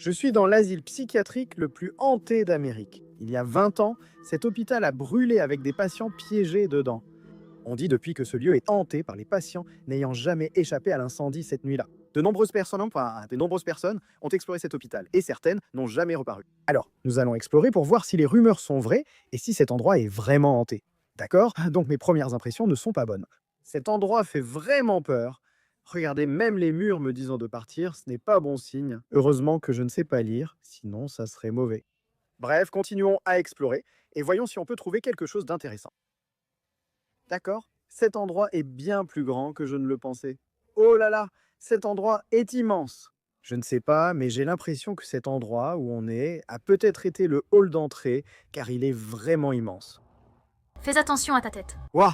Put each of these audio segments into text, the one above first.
Je suis dans l'asile psychiatrique le plus hanté d'Amérique. Il y a 20 ans, cet hôpital a brûlé avec des patients piégés dedans. On dit depuis que ce lieu est hanté par les patients n'ayant jamais échappé à l'incendie cette nuit-là. De nombreuses personnes ont exploré cet hôpital et certaines n'ont jamais reparu. Alors, nous allons explorer pour voir si les rumeurs sont vraies et si cet endroit est vraiment hanté. D'accord? Donc mes premières impressions ne sont pas bonnes. Cet endroit fait vraiment peur. Regardez, même les murs me disant de partir, ce n'est pas bon signe. Heureusement que je ne sais pas lire, sinon ça serait mauvais. Bref, continuons à explorer et voyons si on peut trouver quelque chose d'intéressant. D'accord? Cet endroit est bien plus grand que je ne le pensais. Oh là là, cet endroit est immense. Je ne sais pas, mais j'ai l'impression que cet endroit où on est a peut-être été le hall d'entrée, car il est vraiment immense. Fais attention à ta tête. Waouh!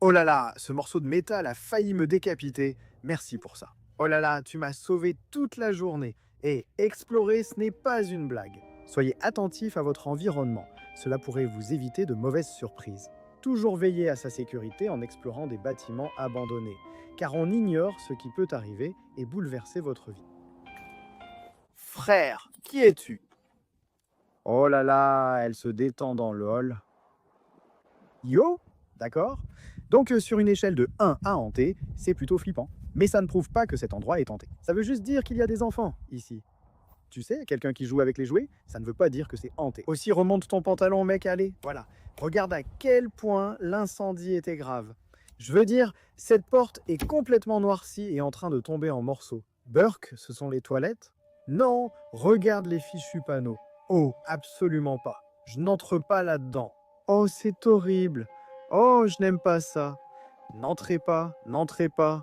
Oh là là, ce morceau de métal a failli me décapiter. Merci pour ça. Oh là là, tu m'as sauvé toute la journée. Et explorer, ce n'est pas une blague. Soyez attentif à votre environnement. Cela pourrait vous éviter de mauvaises surprises. Toujours veiller à sa sécurité en explorant des bâtiments abandonnés, car on ignore ce qui peut arriver et bouleverser votre vie. Frère, qui es-tu? Oh là là, elle se détend dans le hall. Yo, d'accord? Donc sur une échelle de 1 à hanté, c'est plutôt flippant. Mais ça ne prouve pas que cet endroit est hanté. Ça veut juste dire qu'il y a des enfants ici. Tu sais, quelqu'un qui joue avec les jouets, ça ne veut pas dire que c'est hanté. Aussi, remonte ton pantalon, mec, allez. Voilà. Regarde à quel point l'incendie était grave. Je veux dire, cette porte est complètement noircie et en train de tomber en morceaux. Burke, ce sont les toilettes? Non, regarde les fichus panneaux. Oh, absolument pas. Je n'entre pas là-dedans. Oh, c'est horrible. Oh, je n'aime pas ça. N'entrez pas, n'entrez pas.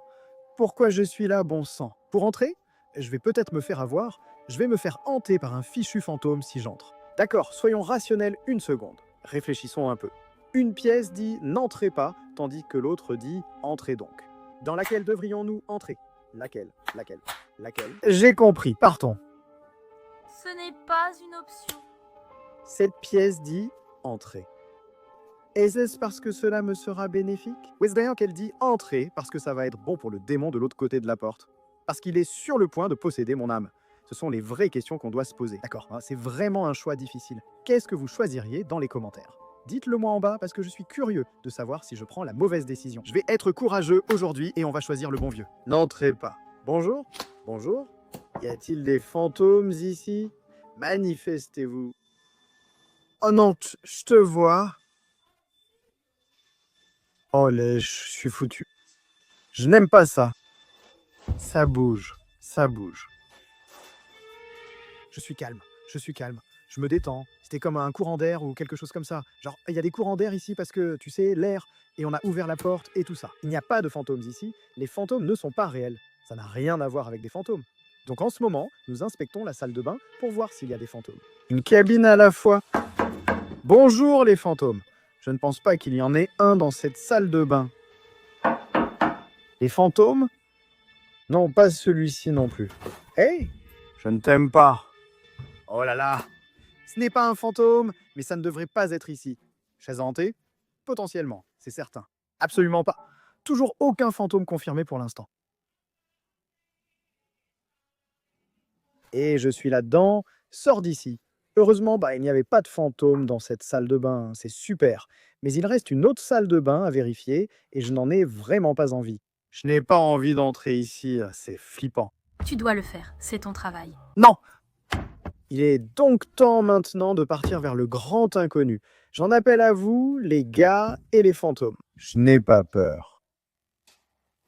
Pourquoi je suis là, bon sang? Pour entrer? Je vais peut-être me faire avoir. Je vais me faire hanter par un fichu fantôme si j'entre. D'accord, soyons rationnels une seconde. Réfléchissons un peu. Une pièce dit « n'entrez pas », tandis que l'autre dit « entrez donc ». Dans laquelle devrions-nous entrer? Laquelle? J'ai compris, partons. Ce n'est pas une option. Cette pièce dit « entrez ». Est-ce parce que cela me sera bénéfique? Ou est-ce d'ailleurs qu'elle dit « entrez » parce que ça va être bon pour le démon de l'autre côté de la porte? Parce qu'il est sur le point de posséder mon âme. Ce sont les vraies questions qu'on doit se poser. D'accord, c'est vraiment un choix difficile. Qu'est-ce que vous choisiriez dans les commentaires? Dites-le moi en bas parce que je suis curieux de savoir si je prends la mauvaise décision. Je vais être courageux aujourd'hui et on va choisir le bon vieux. N'entrez pas. Bonjour? Bonjour? Y a-t-il des fantômes ici? Manifestez-vous. Oh non, je te vois. Oh je suis foutu. Je n'aime pas ça. Ça bouge, ça bouge. Je suis calme, je me détends. C'était comme un courant d'air ou quelque chose comme ça. Genre, il y a des courants d'air ici parce que, tu sais, l'air, et on a ouvert la porte et tout ça. Il n'y a pas de fantômes ici, les fantômes ne sont pas réels. Ça n'a rien à voir avec des fantômes. Donc en ce moment, nous inspectons la salle de bain pour voir s'il y a des fantômes. Une cabine à la fois. Bonjour les fantômes. Je ne pense pas qu'il y en ait un dans cette salle de bain. Les fantômes? Non, pas celui-ci non plus. Hey, je ne t'aime pas. Oh là là, ce n'est pas un fantôme, mais ça ne devrait pas être ici. Chaise hantée? Potentiellement, c'est certain. Absolument pas. Toujours aucun fantôme confirmé pour l'instant. Et je suis là-dedans, sors d'ici. Heureusement, il n'y avait pas de fantôme dans cette salle de bain, c'est super. Mais il reste une autre salle de bain à vérifier et je n'en ai vraiment pas envie. Je n'ai pas envie d'entrer ici, c'est flippant. Tu dois le faire, c'est ton travail. Non! Il est donc temps maintenant de partir vers le grand inconnu. J'en appelle à vous, les gars et les fantômes. Je n'ai pas peur.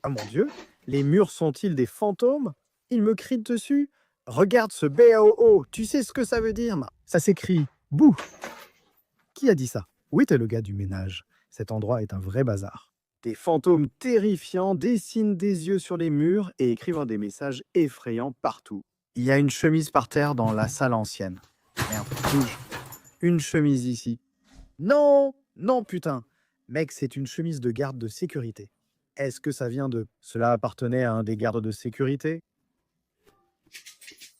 Ah mon Dieu, les murs sont-ils des fantômes? Ils me crient dessus? Regarde ce BAOO, tu sais ce que ça veut dire? Ça s'écrit « bouh ». Qui a dit ça? Où était le gars du ménage? Cet endroit est un vrai bazar. Des fantômes terrifiants dessinent des yeux sur les murs et écrivent des messages effrayants partout. Il y a une chemise par terre dans la salle ancienne. Merde, bouge. Une chemise ici. Non, non putain. Mec, c'est une chemise de garde de sécurité. Est-ce que ça vient de... Cela appartenait à un des gardes de sécurité?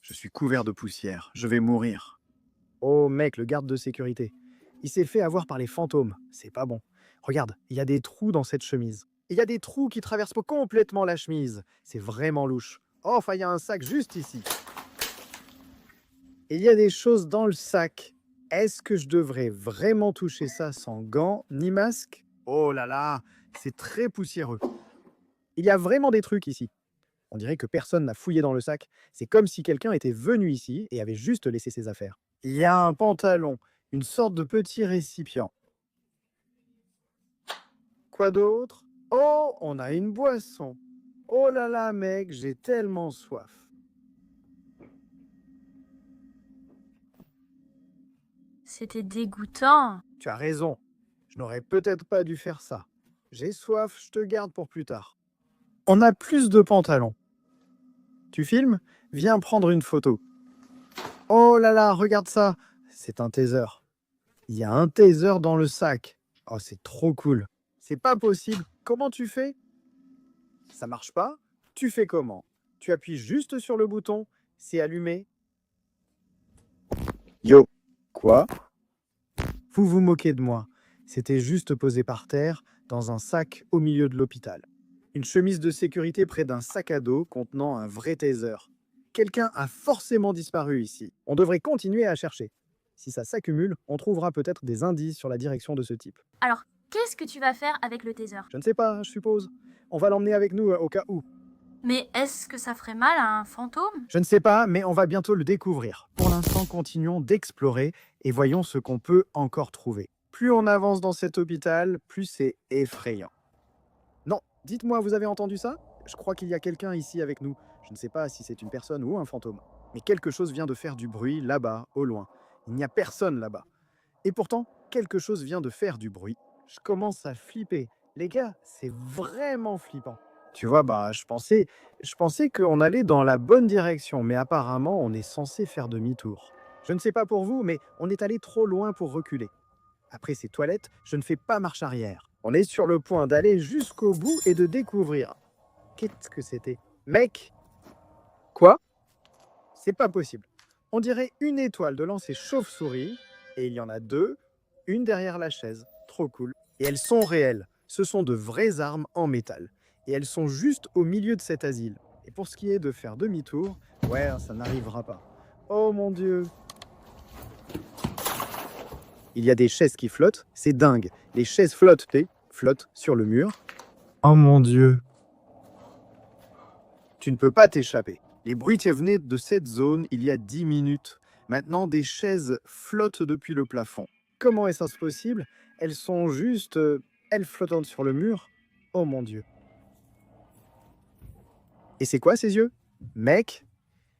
Je suis couvert de poussière. Je vais mourir. Oh mec, le garde de sécurité. Il s'est fait avoir par les fantômes. C'est pas bon. Regarde, il y a des trous dans cette chemise. Il y a des trous qui traversent complètement la chemise. C'est vraiment louche. Oh, enfin, il y a un sac juste ici. Et il y a des choses dans le sac. Est-ce que je devrais vraiment toucher ça sans gants ni masque? Oh là là, c'est très poussiéreux. Il y a vraiment des trucs ici. On dirait que personne n'a fouillé dans le sac. C'est comme si quelqu'un était venu ici et avait juste laissé ses affaires. Il y a un pantalon, une sorte de petit récipient. Quoi d'autre? Oh, on a une boisson. Oh là là, mec, j'ai tellement soif. C'était dégoûtant. Tu as raison. Je n'aurais peut-être pas dû faire ça. J'ai soif, je te garde pour plus tard. On a plus de pantalons. Tu filmes? Viens prendre une photo. Oh là là, regarde ça. C'est un taser. Il y a un taser dans le sac. Oh, c'est trop cool. C'est pas possible. Comment tu fais? Ça marche pas? Tu fais comment? Tu appuies juste sur le bouton, c'est allumé. Yo. Quoi? Vous vous moquez de moi. C'était juste posé par terre, dans un sac au milieu de l'hôpital. Une chemise de sécurité près d'un sac à dos contenant un vrai taser. Quelqu'un a forcément disparu ici. On devrait continuer à chercher. Si ça s'accumule, on trouvera peut-être des indices sur la direction de ce type. Alors, qu'est-ce que tu vas faire avec le taser? Je ne sais pas, je suppose. On va l'emmener avec nous au cas où. Mais est-ce que ça ferait mal à un fantôme? Je ne sais pas, mais on va bientôt le découvrir. Pour l'instant, continuons d'explorer et voyons ce qu'on peut encore trouver. Plus on avance dans cet hôpital, plus c'est effrayant. Non, dites-moi, vous avez entendu ça? Je crois qu'il y a quelqu'un ici avec nous. Je ne sais pas si c'est une personne ou un fantôme. Mais quelque chose vient de faire du bruit là-bas, au loin. Il n'y a personne là-bas. Et pourtant, quelque chose vient de faire du bruit. Je commence à flipper. Les gars, c'est vraiment flippant. Tu vois, je pensais qu'on allait dans la bonne direction, mais apparemment, on est censé faire demi-tour. Je ne sais pas pour vous, mais on est allé trop loin pour reculer. Après ces toilettes, je ne fais pas marche arrière. On est sur le point d'aller jusqu'au bout et de découvrir. Qu'est-ce que c'était? Mec? Quoi? C'est pas possible. On dirait une étoile de lancer chauve-souris, et il y en a deux, une derrière la chaise. Trop cool. Et elles sont réelles. Ce sont de vraies armes en métal. Et elles sont juste au milieu de cet asile. Et pour ce qui est de faire demi-tour, ouais, ça n'arrivera pas. Oh mon Dieu! Il y a des chaises qui flottent, c'est dingue. Les chaises flottent sur le mur. Oh mon Dieu! Tu ne peux pas t'échapper. Les bruits venaient de cette zone il y a 10 minutes. Maintenant, des chaises flottent depuis le plafond. Comment est-ce possible? Elles sont juste... elles flottent sur le mur. Oh mon Dieu. Et c'est quoi ces yeux? Mec,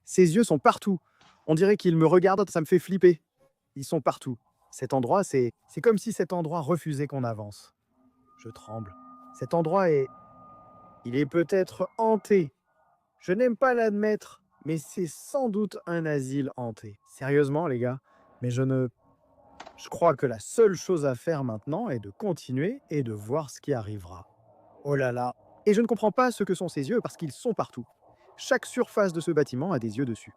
ces yeux sont partout. On dirait qu'ils me regardent, ça me fait flipper. Ils sont partout. Cet endroit, c'est comme si cet endroit refusait qu'on avance. Je tremble. Cet endroit est... Il est peut-être hanté. Je n'aime pas l'admettre, mais c'est sans doute un asile hanté. Sérieusement, les gars, mais je crois que la seule chose à faire maintenant est de continuer et de voir ce qui arrivera. Oh là là. Et je ne comprends pas ce que sont ces yeux parce qu'ils sont partout. Chaque surface de ce bâtiment a des yeux dessus.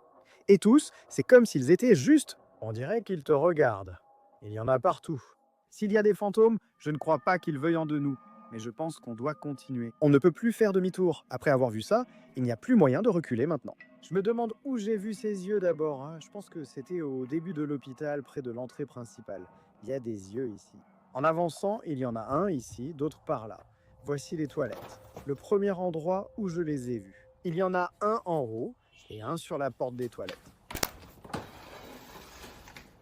Et tous, c'est comme s'ils étaient juste... On dirait qu'ils te regardent. Il y en a partout. S'il y a des fantômes, je ne crois pas qu'ils veuillent en de nous. Mais je pense qu'on doit continuer. On ne peut plus faire demi-tour. Après avoir vu ça, il n'y a plus moyen de reculer maintenant. Je me demande où j'ai vu ces yeux d'abord. Je pense que c'était au début de l'hôpital, près de l'entrée principale. Il y a des yeux ici. En avançant, il y en a un ici, d'autres par là. Voici les toilettes. Le premier endroit où je les ai vus. Il y en a un en haut et un sur la porte des toilettes.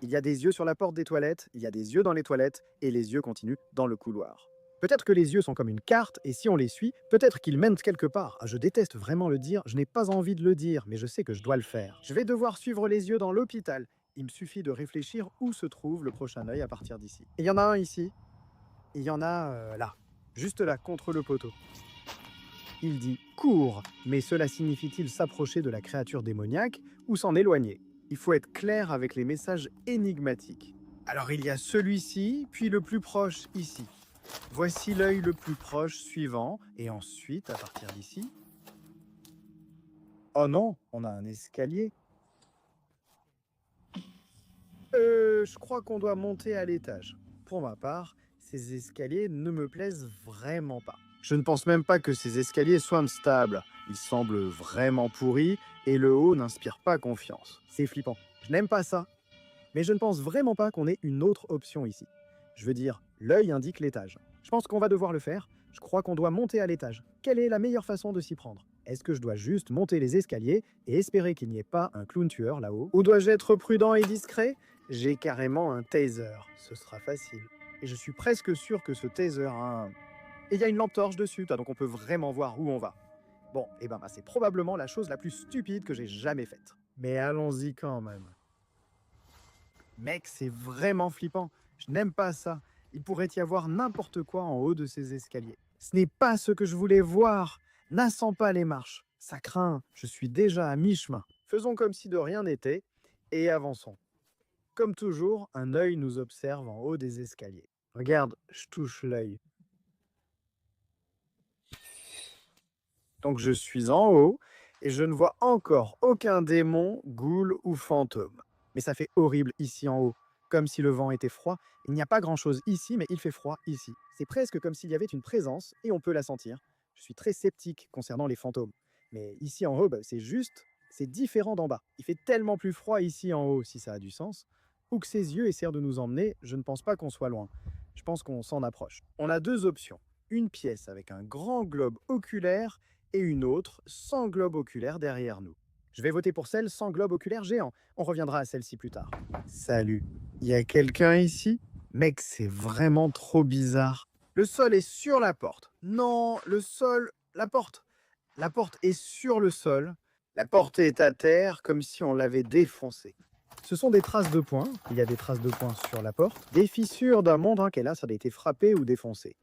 Il y a des yeux sur la porte des toilettes, il y a des yeux dans les toilettes, et les yeux continuent dans le couloir. Peut-être que les yeux sont comme une carte, et si on les suit, peut-être qu'ils mènent quelque part. Je déteste vraiment le dire, je n'ai pas envie de le dire, mais je sais que je dois le faire. Je vais devoir suivre les yeux dans l'hôpital. Il me suffit de réfléchir où se trouve le prochain œil à partir d'ici. Il y en a un ici. Il y en a là, juste là, contre le poteau. Il dit « cours », mais cela signifie-t-il s'approcher de la créature démoniaque ou s'en éloigner? Il faut être clair avec les messages énigmatiques. Alors il y a celui-ci, puis le plus proche ici. Voici l'œil le plus proche suivant, et ensuite, à partir d'ici... Oh non, on a un escalier. Je crois qu'on doit monter à l'étage. Pour ma part, ces escaliers ne me plaisent vraiment pas. Je ne pense même pas que ces escaliers soient stables. Ils semblent vraiment pourris et le haut n'inspire pas confiance. C'est flippant. Je n'aime pas ça. Mais je ne pense vraiment pas qu'on ait une autre option ici. Je veux dire, l'œil indique l'étage. Je pense qu'on va devoir le faire. Je crois qu'on doit monter à l'étage. Quelle est la meilleure façon de s'y prendre? Est-ce que je dois juste monter les escaliers et espérer qu'il n'y ait pas un clown tueur là-haut? Ou dois-je être prudent et discret? J'ai carrément un taser. Ce sera facile. Et je suis presque sûr que ce taser a un... Et il y a une lampe torche dessus, donc on peut vraiment voir où on va. Bon, et ben c'est probablement la chose la plus stupide que j'ai jamais faite. Mais allons-y quand même. Mec, c'est vraiment flippant. Je n'aime pas ça. Il pourrait y avoir n'importe quoi en haut de ces escaliers. Ce n'est pas ce que je voulais voir. N'assens pas les marches. Ça craint. Je suis déjà à mi-chemin. Faisons comme si de rien n'était et avançons. Comme toujours, un œil nous observe en haut des escaliers. Regarde, je touche l'œil. Donc je suis en haut et je ne vois encore aucun démon, ghoul ou fantôme. Mais ça fait horrible ici en haut, comme si le vent était froid. Il n'y a pas grand-chose ici, mais il fait froid ici. C'est presque comme s'il y avait une présence et on peut la sentir. Je suis très sceptique concernant les fantômes. Mais ici en haut, c'est différent d'en bas. Il fait tellement plus froid ici en haut, si ça a du sens. Où que ses yeux essaient de nous emmener, je ne pense pas qu'on soit loin. Je pense qu'on s'en approche. On a deux options. Une pièce avec un grand globe oculaire et une autre sans globe oculaire derrière nous. Je vais voter pour celle sans globe oculaire géant. On reviendra à celle-ci plus tard. Salut. Y a quelqu'un ici? Mec, c'est vraiment trop bizarre. Le sol est sur la porte. Non, le sol... La porte. La porte est sur le sol. La porte est à terre, comme si on l'avait défoncée. Ce sont des traces de poings. Il y a des traces de poings sur la porte. Des fissures d'un monde qu'elle a, ça a été frappé ou défoncé.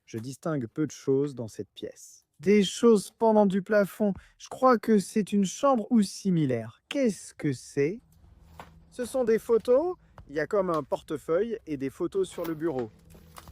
Je distingue peu de choses dans cette pièce. Des choses pendant du plafond. Je crois que c'est une chambre ou similaire. Qu'est-ce que c'est? Ce sont des photos. Il y a comme un portefeuille et des photos sur le bureau.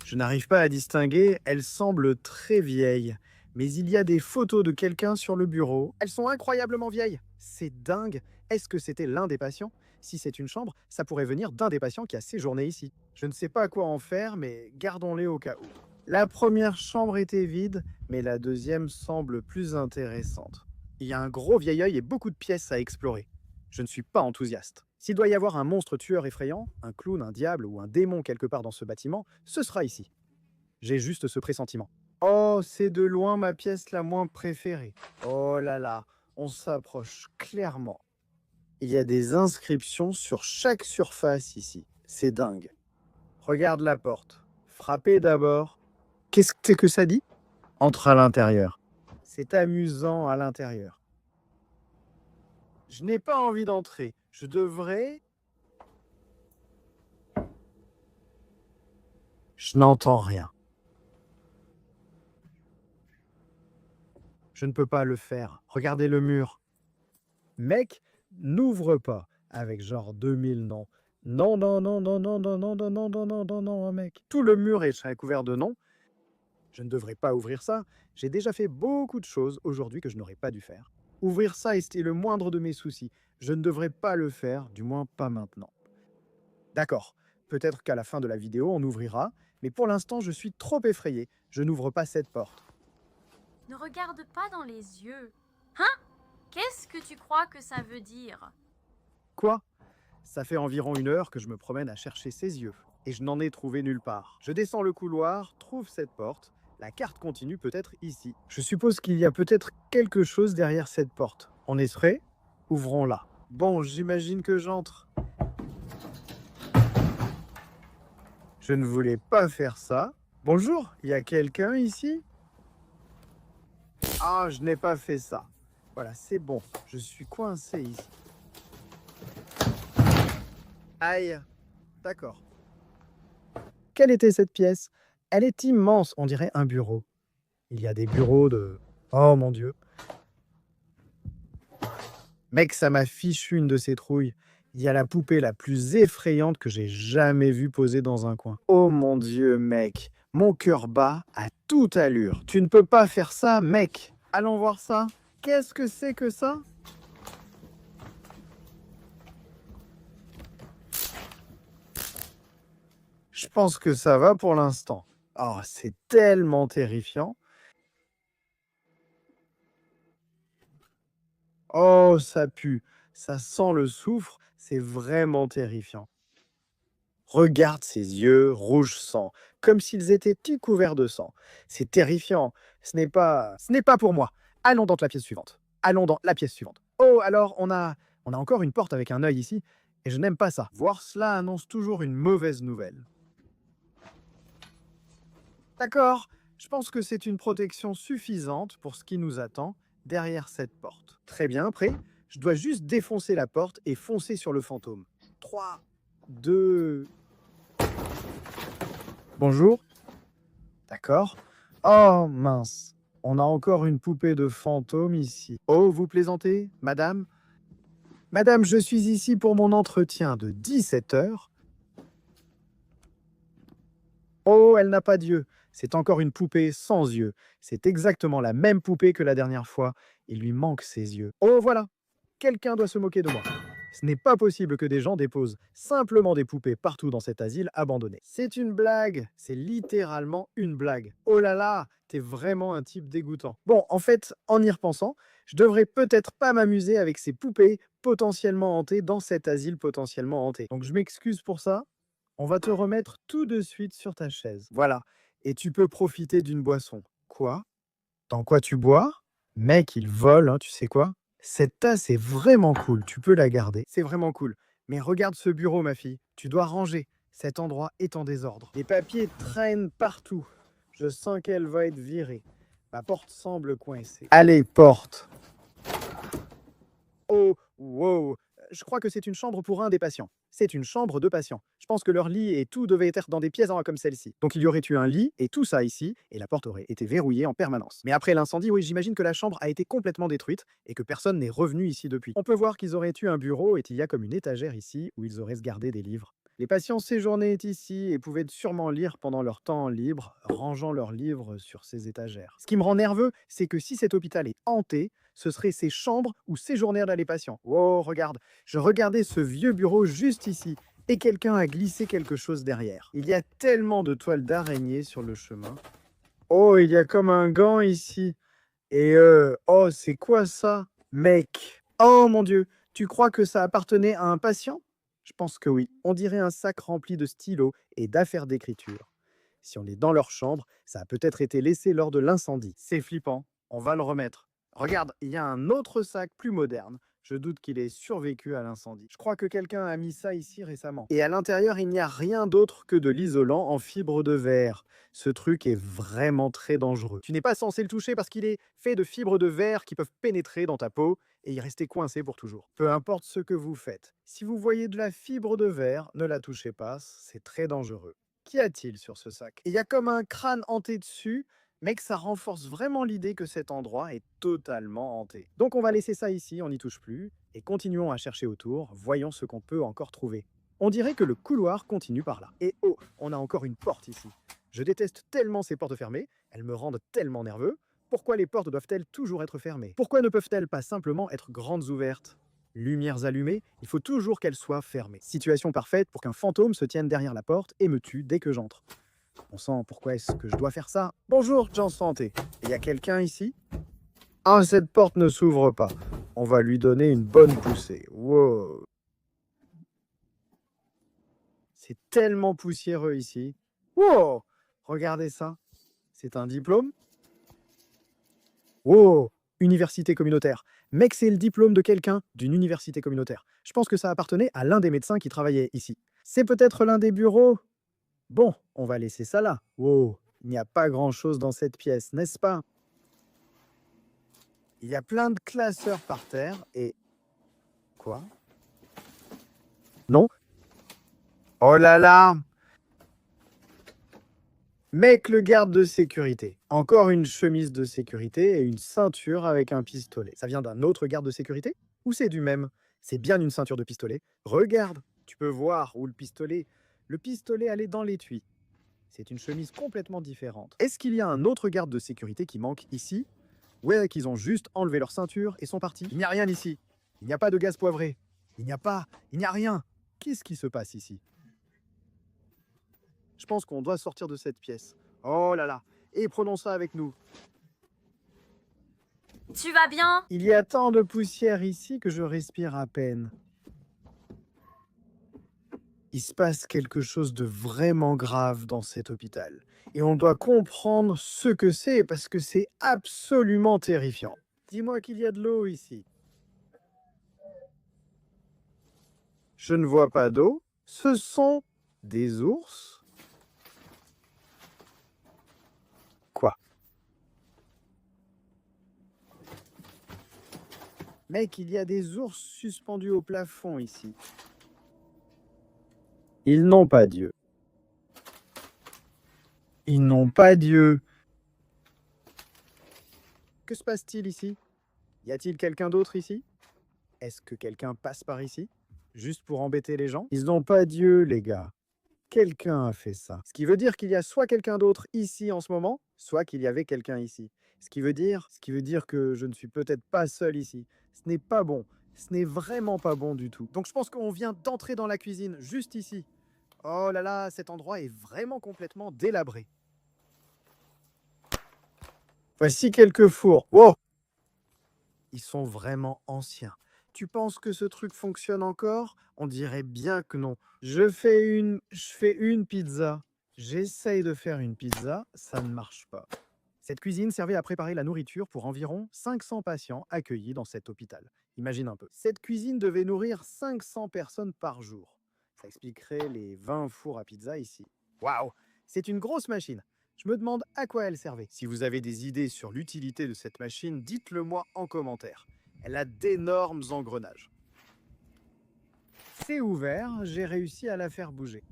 Je n'arrive pas à distinguer. Elles semblent très vieilles. Mais il y a des photos de quelqu'un sur le bureau. Elles sont incroyablement vieilles. C'est dingue. Est-ce que c'était l'un des patients? Si c'est une chambre, ça pourrait venir d'un des patients qui a séjourné ici. Je ne sais pas quoi en faire, mais gardons-les au cas où. La première chambre était vide, mais la deuxième semble plus intéressante. Il y a un gros vieil œil et beaucoup de pièces à explorer. Je ne suis pas enthousiaste. S'il doit y avoir un monstre tueur effrayant, un clown, un diable ou un démon quelque part dans ce bâtiment, ce sera ici. J'ai juste ce pressentiment. Oh, c'est de loin ma pièce la moins préférée. Oh là là, on s'approche clairement. Il y a des inscriptions sur chaque surface ici. C'est dingue. Regarde la porte. Frappez d'abord. Qu'est-ce que ça dit? Entre à l'intérieur. C'est amusant à l'intérieur. Je n'ai pas envie d'entrer. Je devrais... Je n'entends rien. Je ne peux pas le faire. Regardez le mur. Mec, n'ouvre pas avec genre 2000 noms. Non, non, non, non, non, non, non, non, non, non, non, non, non, mec. Tout le mur est couvert de noms. Je ne devrais pas ouvrir ça. J'ai déjà fait beaucoup de choses aujourd'hui que je n'aurais pas dû faire. Ouvrir ça était le moindre de mes soucis. Je ne devrais pas le faire, du moins pas maintenant. D'accord, peut-être qu'à la fin de la vidéo, on ouvrira, mais pour l'instant, je suis trop effrayé. Je n'ouvre pas cette porte. Ne regarde pas dans les yeux. Hein? Qu'est-ce que tu crois que ça veut dire? Quoi? Ça fait environ 1 heure que je me promène à chercher ses yeux, et je n'en ai trouvé nulle part. Je descends le couloir, trouve cette porte. La carte continue peut-être ici. Je suppose qu'il y a peut-être quelque chose derrière cette porte. On est prêt? Ouvrons-la. Bon, j'imagine que j'entre. Je ne voulais pas faire ça. Bonjour, il y a quelqu'un ici? Ah, je n'ai pas fait ça. Voilà, c'est bon. Je suis coincé ici. Aïe. D'accord. Quelle était cette pièce? Elle est immense, on dirait un bureau. Il y a des bureaux de... Oh mon Dieu. Mec, ça m'a fichu une de ces trouilles. Il y a la poupée la plus effrayante que j'ai jamais vue posée dans un coin. Oh mon Dieu, mec. Mon cœur bat à toute allure. Tu ne peux pas faire ça, mec. Allons voir ça. Qu'est-ce que c'est que ça? Je pense que ça va pour l'instant. Oh, c'est tellement terrifiant. Oh, ça pue. Ça sent le soufre. C'est vraiment terrifiant. Regarde ses yeux rouge sang, comme s'ils étaient tout couverts de sang. C'est terrifiant. Ce n'est pas pour moi. Allons dans la pièce suivante. Allons dans la pièce suivante. Oh, alors on a encore une porte avec un œil ici, et je n'aime pas ça. Voir cela annonce toujours une mauvaise nouvelle. D'accord, je pense que c'est une protection suffisante pour ce qui nous attend derrière cette porte. Très bien, prêt? Je dois juste défoncer la porte et foncer sur le fantôme. 3, 2... Bonjour. D'accord. Oh mince, on a encore une poupée de fantôme ici. Oh, vous plaisantez, madame? Madame, je suis ici pour mon entretien de 17 heures. Oh, elle n'a pas d'yeux. C'est encore une poupée sans yeux. C'est exactement la même poupée que la dernière fois. Il lui manque ses yeux. Oh, voilà. Quelqu'un doit se moquer de moi. Ce n'est pas possible que des gens déposent simplement des poupées partout dans cet asile abandonné. C'est une blague. C'est littéralement une blague. Oh là là, t'es vraiment un type dégoûtant. Bon, en fait, en y repensant, je devrais peut-être pas m'amuser avec ces poupées potentiellement hantées dans cet asile potentiellement hanté. Donc je m'excuse pour ça. On va te remettre tout de suite sur ta chaise. Voilà. Et tu peux profiter d'une boisson. Quoi? Dans quoi tu bois? Mec, il vole, hein, tu sais quoi? Cette tasse est vraiment cool, tu peux la garder. C'est vraiment cool. Mais regarde ce bureau, ma fille. Tu dois ranger. Cet endroit est en désordre. Les papiers traînent partout. Je sens qu'elle va être virée. Ma porte semble coincée. Allez, porte. Oh, wow. Je crois que c'est une chambre pour un des patients. C'est une chambre de patients. Je pense que leur lit et tout devait être dans des pièces comme celle-ci. Donc il y aurait eu un lit et tout ça ici, et la porte aurait été verrouillée en permanence. Mais après l'incendie, oui, j'imagine que la chambre a été complètement détruite et que personne n'est revenu ici depuis. On peut voir qu'ils auraient eu un bureau et il y a comme une étagère ici où ils auraient gardé des livres. Les patients séjournaient ici et pouvaient sûrement lire pendant leur temps libre, rangeant leurs livres sur ces étagères. Ce qui me rend nerveux, c'est que si cet hôpital est hanté, ce seraient ces chambres où séjournèrent là les patients. Oh, regarde, je regardais ce vieux bureau juste ici, et quelqu'un a glissé quelque chose derrière. Il y a tellement de toiles d'araignée sur le chemin. Oh, il y a comme un gant ici. Et oh, c'est quoi ça? Mec. Oh mon Dieu, tu crois que ça appartenait à un patient? Je pense que oui. On dirait un sac rempli de stylos et d'affaires d'écriture. Si on est dans leur chambre, ça a peut-être été laissé lors de l'incendie. C'est flippant. On va le remettre. Regarde, il y a un autre sac plus moderne. Je doute qu'il ait survécu à l'incendie. Je crois que quelqu'un a mis ça ici récemment. Et à l'intérieur, il n'y a rien d'autre que de l'isolant en fibre de verre. Ce truc est vraiment très dangereux. Tu n'es pas censé le toucher parce qu'il est fait de fibres de verre qui peuvent pénétrer dans ta peau et y rester coincé pour toujours. Peu importe ce que vous faites. Si vous voyez de la fibre de verre, ne la touchez pas, c'est très dangereux. Qu'y a-t-il sur ce sac? Il y a comme un crâne hanté dessus, mais que ça renforce vraiment l'idée que cet endroit est totalement hanté. Donc on va laisser ça ici, on n'y touche plus, et continuons à chercher autour, voyons ce qu'on peut encore trouver. On dirait que le couloir continue par là. Et oh, on a encore une porte ici. Je déteste tellement ces portes fermées, elles me rendent tellement nerveux. Pourquoi les portes doivent-elles toujours être fermées? Pourquoi ne peuvent-elles pas simplement être grandes ouvertes? Lumières allumées, il faut toujours qu'elles soient fermées. Situation parfaite pour qu'un fantôme se tienne derrière la porte et me tue dès que j'entre. On sent pourquoi est-ce que je dois faire ça? Bonjour, Jean Santé. Il y a quelqu'un ici? Ah, cette porte ne s'ouvre pas. On va lui donner une bonne poussée. Wow. C'est tellement poussiéreux ici. Wow! Regardez ça. C'est un diplôme? Wow! Université communautaire. Mec, c'est le diplôme de quelqu'un d'une université communautaire. Je pense que ça appartenait à l'un des médecins qui travaillait ici. C'est peut-être l'un des bureaux? Bon, on va laisser ça là. Wow! Il n'y a pas grand-chose dans cette pièce, n'est-ce pas? Il y a plein de classeurs par terre et... Quoi? Non? Oh là là! Mec, le garde de sécurité. Encore une chemise de sécurité et une ceinture avec un pistolet. Ça vient d'un autre garde de sécurité? Ou c'est du même? C'est bien une ceinture de pistolet. Regarde, tu peux voir où le pistolet... Le pistolet allait dans l'étui. C'est une chemise complètement différente. Est-ce qu'il y a un autre garde de sécurité qui manque ici? Ouais, qu'ils ont juste enlevé leur ceinture et sont partis. Il n'y a rien ici. Il n'y a pas de gaz poivré. Il n'y a rien. Qu'est-ce qui se passe ici? Je pense qu'on doit sortir de cette pièce. Oh là là. Et prenons ça avec nous. Tu vas bien? Il y a tant de poussière ici que je respire à peine. Il se passe quelque chose de vraiment grave dans cet hôpital. Et on doit comprendre ce que c'est parce que c'est absolument terrifiant. Dis-moi qu'il y a de l'eau ici. Je ne vois pas d'eau. Ce sont des ours? Quoi? Mec, il y a des ours suspendus au plafond ici. Ils n'ont pas Dieu. Ils n'ont pas Dieu. Que se passe-t-il ici? Y a-t-il quelqu'un d'autre ici? Est-ce que quelqu'un passe par ici? Juste pour embêter les gens? Ils n'ont pas Dieu, les gars. Quelqu'un a fait ça. Ce qui veut dire qu'il y a soit quelqu'un d'autre ici en ce moment, soit qu'il y avait quelqu'un ici. Ce qui veut dire que je ne suis peut-être pas seul ici. Ce n'est pas bon. Ce n'est vraiment pas bon du tout. Donc je pense qu'on vient d'entrer dans la cuisine, juste ici. Oh là là, cet endroit est vraiment complètement délabré. Voici quelques fours. Wow! Ils sont vraiment anciens. Tu penses que ce truc fonctionne encore? On dirait bien que non. Je fais une pizza. J'essaye de faire une pizza, ça ne marche pas. Cette cuisine servait à préparer la nourriture pour environ 500 patients accueillis dans cet hôpital. Imagine un peu. Cette cuisine devait nourrir 500 personnes par jour. Ça expliquerait les 20 fours à pizza ici. Waouh! C'est une grosse machine. Je me demande à quoi elle servait. Si vous avez des idées sur l'utilité de cette machine, dites-le moi en commentaire. Elle a d'énormes engrenages. C'est ouvert, j'ai réussi à la faire bouger.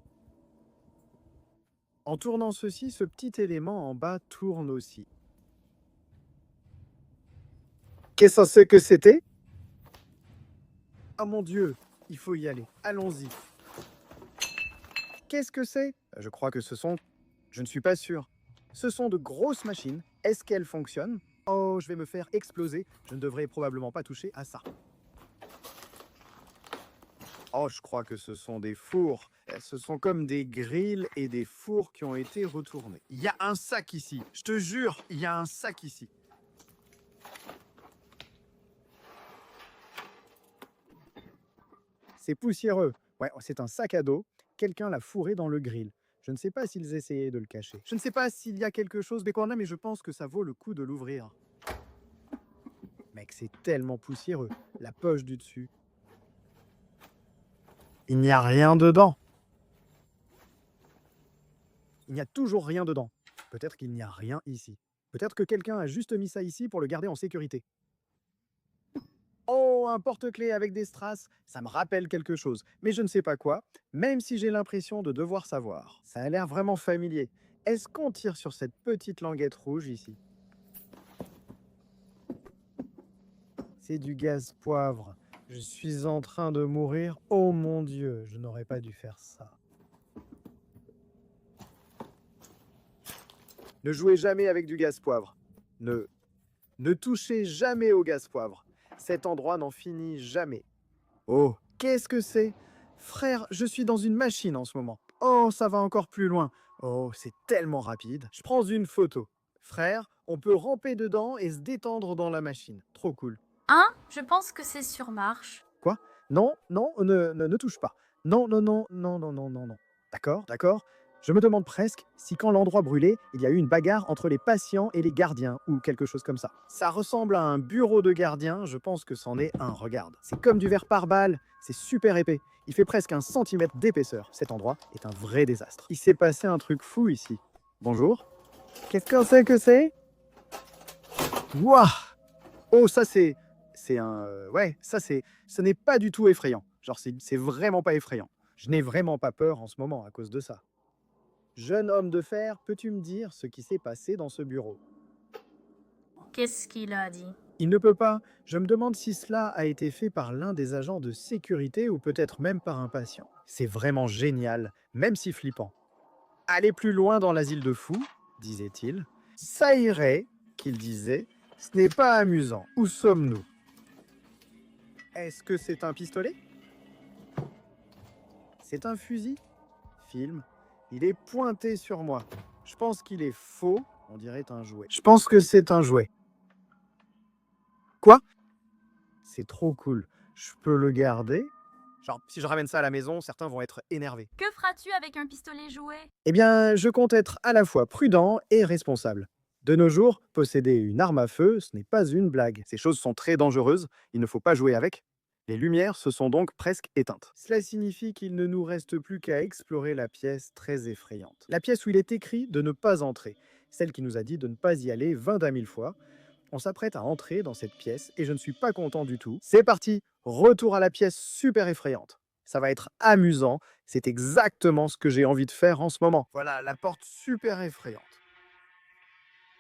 En tournant ceci, ce petit élément en bas tourne aussi. Qu'est-ce que c'était? Oh mon Dieu, il faut y aller. Allons-y. Qu'est-ce que c'est? Je crois que ce sont... Je ne suis pas sûr. Ce sont de grosses machines. Est-ce qu'elles fonctionnent? Oh, je vais me faire exploser. Je ne devrais probablement pas toucher à ça. Oh, je crois que ce sont des fours. Ce sont comme des grilles et des fours qui ont été retournés. Il y a un sac ici. Je te jure, il y a un sac ici. C'est poussiéreux. Ouais, c'est un sac à dos. Quelqu'un l'a fourré dans le grill. Je ne sais pas s'ils essayaient de le cacher. Je ne sais pas s'il y a quelque chose là, mais je pense que ça vaut le coup de l'ouvrir. Mec, c'est tellement poussiéreux. La poche du dessus. Il n'y a rien dedans. Il n'y a toujours rien dedans. Peut-être qu'il n'y a rien ici. Peut-être que quelqu'un a juste mis ça ici pour le garder en sécurité. Oh, un porte-clés avec des strass, ça me rappelle quelque chose, mais je ne sais pas quoi, même si j'ai l'impression de devoir savoir. Ça a l'air vraiment familier. Est-ce qu'on tire sur cette petite languette rouge ici? C'est du gaz poivre. Je suis en train de mourir. Oh mon Dieu, je n'aurais pas dû faire ça. Ne jouez jamais avec du gaz poivre. Ne touchez jamais au gaz poivre. Cet endroit n'en finit jamais. Oh, qu'est-ce que c'est? Frère, je suis dans une machine en ce moment. Oh, ça va encore plus loin. Oh, c'est tellement rapide. Je prends une photo. Frère, on peut ramper dedans et se détendre dans la machine. Trop cool. Hein? Je pense que c'est sur marche. Quoi? Non, non, ne touche pas. Non, non, non, non, non, non, non, non. D'accord, d'accord. Je me demande presque si quand l'endroit brûlait, il y a eu une bagarre entre les patients et les gardiens, ou quelque chose comme ça. Ça ressemble à un bureau de gardien, je pense que c'en est un, regarde. C'est comme du verre pare-balles, c'est super épais. Il fait presque 1 centimètre d'épaisseur. Cet endroit est un vrai désastre. Il s'est passé un truc fou ici. Bonjour. Qu'est-ce que c'est? Wouah! Oh, ça c'est... C'est un... ouais, ça c'est... Ce n'est pas du tout effrayant. Genre, c'est vraiment pas effrayant. Je n'ai vraiment pas peur en ce moment à cause de ça. Jeune homme de fer, peux-tu me dire ce qui s'est passé dans ce bureau? Qu'est-ce qu'il a dit? Il ne peut pas. Je me demande si cela a été fait par l'un des agents de sécurité ou peut-être même par un patient. C'est vraiment génial, même si flippant. Aller plus loin dans l'asile de fous, disait-il. Ça irait, qu'il disait. Ce n'est pas amusant. Où sommes-nous? Est-ce que c'est un pistolet? C'est un fusil? Film. Il est pointé sur moi. Je pense qu'il est faux. On dirait un jouet. Je pense que c'est un jouet. Quoi? C'est trop cool. Je peux le garder? Genre, si je ramène ça à la maison, certains vont être énervés. Que feras-tu avec un pistolet jouet? Eh bien, je compte être à la fois prudent et responsable. De nos jours, posséder une arme à feu, ce n'est pas une blague. Ces choses sont très dangereuses, il ne faut pas jouer avec. Les lumières se sont donc presque éteintes. Cela signifie qu'il ne nous reste plus qu'à explorer la pièce très effrayante. La pièce où il est écrit de ne pas entrer. Celle qui nous a dit de ne pas y aller 20 000 fois. On s'apprête à entrer dans cette pièce et je ne suis pas content du tout. C'est parti, retour à la pièce super effrayante. Ça va être amusant, c'est exactement ce que j'ai envie de faire en ce moment. Voilà, la porte super effrayante.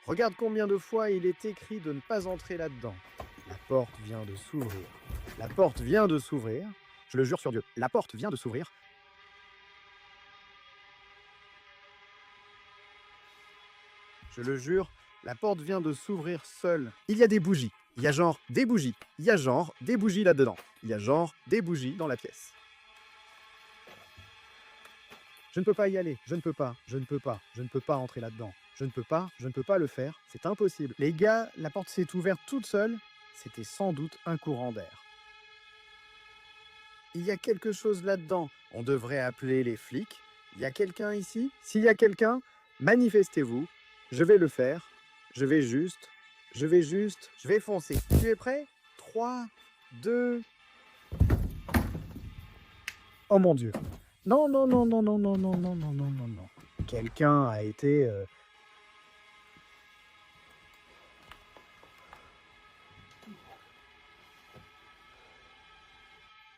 Regarde combien de fois il est écrit de ne pas entrer là-dedans. La porte vient de s'ouvrir. La porte vient de s'ouvrir. Je le jure sur Dieu, la porte vient de s'ouvrir. Je le jure, la porte vient de s'ouvrir seule. Il y a des bougies. Il y a genre des bougies. Il y a genre des bougies là-dedans. Il y a genre des bougies dans la pièce. Je ne peux pas y aller. Je ne peux pas. Je ne peux pas. Je ne peux pas entrer là-dedans. Je ne peux pas. Je ne peux pas le faire. C'est impossible. Les gars, la porte s'est ouverte toute seule. C'était sans doute un courant d'air. Il y a quelque chose là-dedans. On devrait appeler les flics. Il y a quelqu'un ici? S'il y a quelqu'un, manifestez-vous. Je vais le faire. Je vais foncer. Tu es prêt? 3, 2... Oh mon Dieu. Non, non, non, non, non, non, non, non, non, non, non, non. Quelqu'un a été...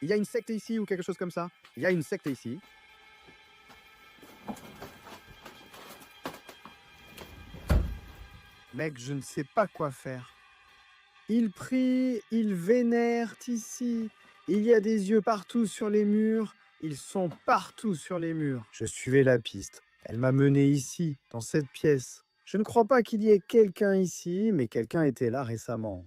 Il y a une secte ici ou quelque chose comme ça? Il y a une secte ici. Mec, je ne sais pas quoi faire. Ils prient, ils vénèrent ici. Il y a des yeux partout sur les murs. Ils sont partout sur les murs. Je suivais la piste. Elle m'a mené ici, dans cette pièce. Je ne crois pas qu'il y ait quelqu'un ici, mais quelqu'un était là récemment.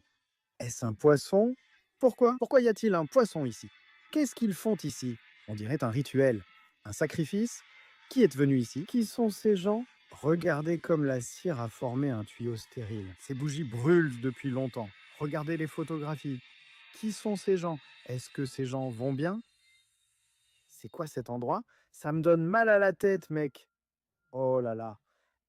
Est-ce un poisson? Pourquoi? Pourquoi y a-t-il un poisson ici? Qu'est-ce qu'ils font ici? On dirait un rituel. Un sacrifice? Qui est venu ici? Qui sont ces gens? Regardez comme la cire a formé un tuyau stérile. Ces bougies brûlent depuis longtemps. Regardez les photographies. Qui sont ces gens? Est-ce que ces gens vont bien? C'est quoi cet endroit? Ça me donne mal à la tête, mec. Oh là là.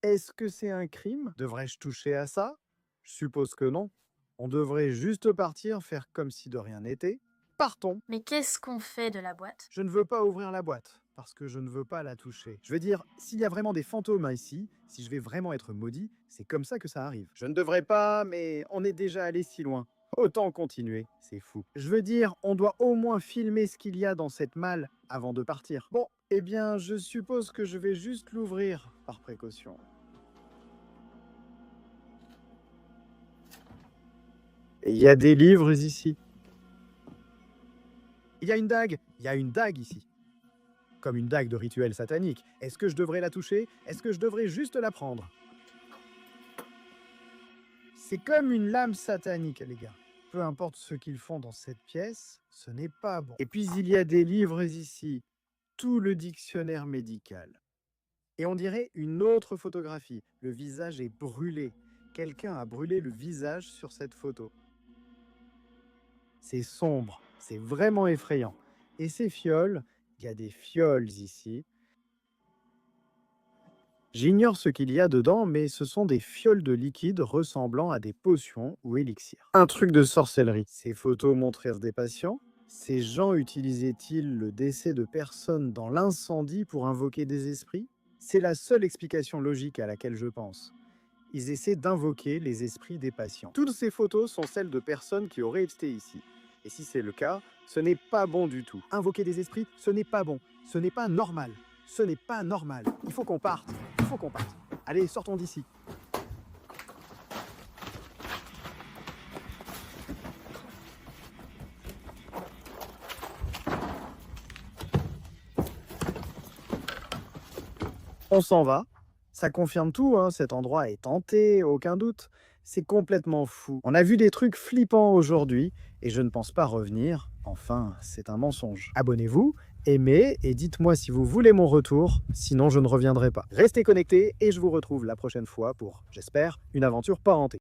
Est-ce que c'est un crime? Devrais-je toucher à ça? Je suppose que non. On devrait juste partir, faire comme si de rien n'était. Partons. Mais qu'est-ce qu'on fait de la boîte? Je ne veux pas ouvrir la boîte, parce que je ne veux pas la toucher. Je veux dire, s'il y a vraiment des fantômes ici, si je vais vraiment être maudit, c'est comme ça que ça arrive. Je ne devrais pas, mais on est déjà allé si loin. Autant continuer, c'est fou. Je veux dire, on doit au moins filmer ce qu'il y a dans cette malle avant de partir. Bon, eh bien, je suppose que je vais juste l'ouvrir, par précaution. Et il y a des livres ici. Il y a une dague. Il y a une dague ici. Comme une dague de rituel satanique. Est-ce que je devrais la toucher? Est-ce que je devrais juste la prendre? C'est comme une lame satanique, les gars. Peu importe ce qu'ils font dans cette pièce, ce n'est pas bon. Et puis il y a des livres ici. Tout le dictionnaire médical. Et on dirait une autre photographie. Le visage est brûlé. Quelqu'un a brûlé le visage sur cette photo. C'est sombre. C'est vraiment effrayant. Et ces fioles, il y a des fioles ici. J'ignore ce qu'il y a dedans, mais ce sont des fioles de liquide ressemblant à des potions ou élixirs. Un truc de sorcellerie. Ces photos montrèrent des patients. Ces gens utilisaient-ils le décès de personnes dans l'incendie pour invoquer des esprits? C'est la seule explication logique à laquelle je pense. Ils essaient d'invoquer les esprits des patients. Toutes ces photos sont celles de personnes qui auraient été ici. Et si c'est le cas, ce n'est pas bon du tout. Invoquer des esprits, ce n'est pas bon. Ce n'est pas normal. Ce n'est pas normal. Il faut qu'on parte. Il faut qu'on parte. Allez, sortons d'ici. On s'en va. Ça confirme tout, hein. Cet endroit est hanté, aucun doute. C'est complètement fou. On a vu des trucs flippants aujourd'hui et je ne pense pas revenir. Enfin, c'est un mensonge. Abonnez-vous, aimez et dites-moi si vous voulez mon retour, sinon je ne reviendrai pas. Restez connectés et je vous retrouve la prochaine fois pour, j'espère, une aventure pas hantée.